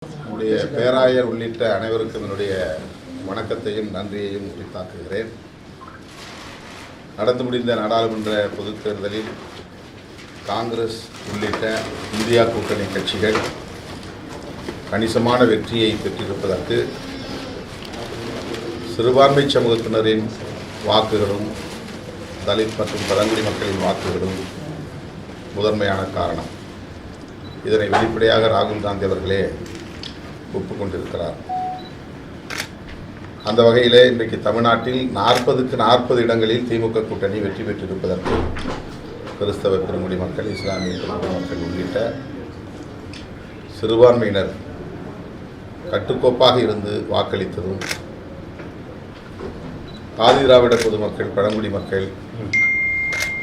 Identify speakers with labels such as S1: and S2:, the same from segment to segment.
S1: நம்முடைய பேராயர் உள்ளிட்ட அனைவருக்கும் என்னுடைய வணக்கத்தையும் நன்றியையும் உரித்தாக்குகிறேன். நடந்து முடிந்த நாடாளுமன்ற பொதுத் தேர்தலில் காங்கிரஸ் உள்ளிட்ட இந்தியா கூட்டணி கட்சிகள் கணிசமான வெற்றியை பெற்றிருப்பதற்கு சிறுபான்மை சமூகத்தினரின் வாக்குகளும் தலித் மற்றும் பழங்குடி மக்களின் வாக்குகளும் முதன்மையான காரணம். இதனை வெளிப்படையாக ராகுல் காந்தி அவர்களே ஒப்புக்கொண்டிருக்கிறார். அந்த வகையிலே இன்றைக்கு தமிழ்நாட்டில் 40க்கு 40 இடங்களில் திமுக கூட்டணி வெற்றி பெற்றிருப்பதற்கு கிறிஸ்தவ பெருங்குடி மக்கள், இஸ்லாமிய பெருங்குடி மக்கள் உள்ளிட்ட சிறுபான்மையினர் கட்டுக்கோப்பாக இருந்து வாக்களித்ததும், ஆதி திராவிட பொதுமக்கள், பழங்குடி மக்கள்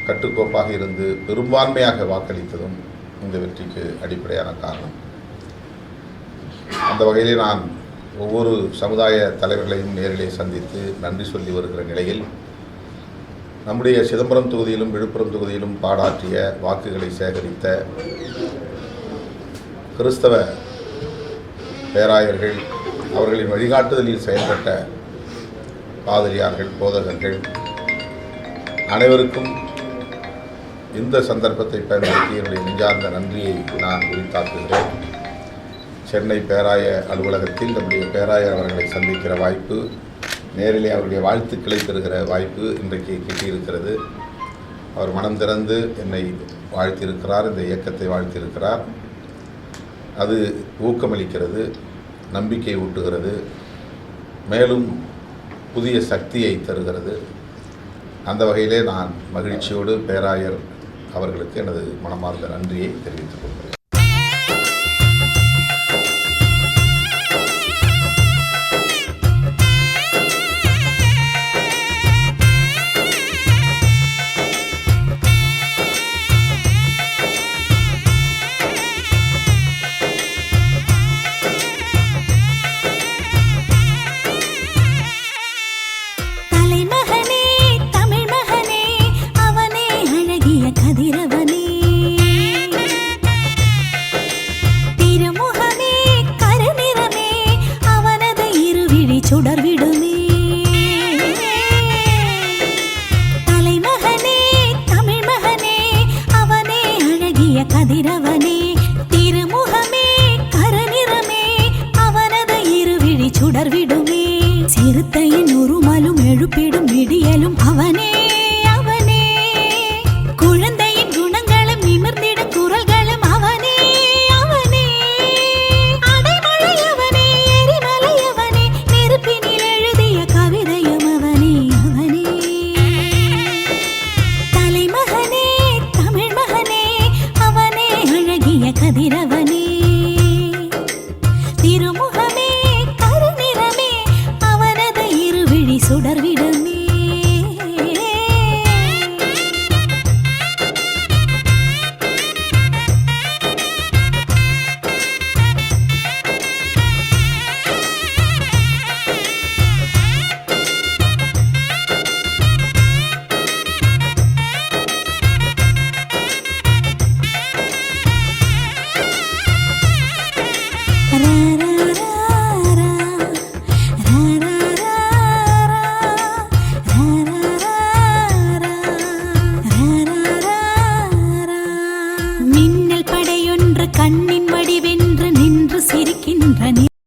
S1: கட்டுக்கோப்பாக இருந்து பெரும்பான்மையாக வாக்களித்ததும் இந்த வெற்றிக்கு அடிப்படையான காரணம். அந்த வகையிலே நான் ஒவ்வொரு சமுதாய தலைவர்களையும் நேரிலே சந்தித்து நன்றி சொல்லி வருகிற நிலையில் நம்முடைய சிதம்பரம் தொகுதியிலும் விழுப்புரம் தொகுதியிலும் பாடாற்றிய வாக்குகளை சேகரித்த கிறிஸ்தவ பேராயர்கள், அவர்களின் வழிகாட்டுதலில் செயல்பட்ட பாதிரியார்கள், போதகர்கள் அனைவருக்கும் இந்த சந்தர்ப்பத்தை பயன்படுத்தி என்னுடைய நெஞ்சார்ந்த நன்றியை நான் உரித்தாக்குகிறேன். சென்னை பேராய அலுவலகத்தில் நம்முடைய பேராயர் அவர்களை சந்திக்கிற வாய்ப்பு, நேரிலே அவருடைய வாழ்த்துக்களை பெறுகிற வாய்ப்பு இன்றைக்கு கிட்டியிருக்கிறது. அவர் மனம் திறந்து என்னை வாழ்த்தியிருக்கிறார், இந்த இயக்கத்தை வாழ்த்தியிருக்கிறார். அது ஊக்கமளிக்கிறது, நம்பிக்கை ஊட்டுகிறது, மேலும் புதிய சக்தியை தருகிறது. அந்த வகையிலே நான் மகிழ்ச்சியோடு பேராயர் அவர்களுக்கு எனது மனமார்ந்த நன்றியை தெரிவித்துக் கொள்கிறேன்.
S2: சுடர்விடுமே தலைமகனே, தமிழ் மகனே, அவனே அழகிய கதிரவனே, திருமுகமே கருநிறமே, அவனது இருவிழி சுடர்விடுமே, சிறுத்தையின் உருமலும் எழுப்பிடும் விடியலும் அவனே அவனே, குழந்தையின் குணங்களும் நிமிர்ந்திடும் குரல்களும் அவனே அவனே, அடைமழை அவனே, எரிமலை அவனே, நெருப்பினில் எழுதிய கவிதையும் அவனே அவனே, தலைமகனே, தமிழ் மகனே, அவனே அழகிய கதிரவனே, திருமுகமே கருநிறமே, அவனது இருவிழி சுடர்விடுமே. மின்னல் படையொன்று கண்ணின் வடிவென்று நின்று சிரிக்கின்ற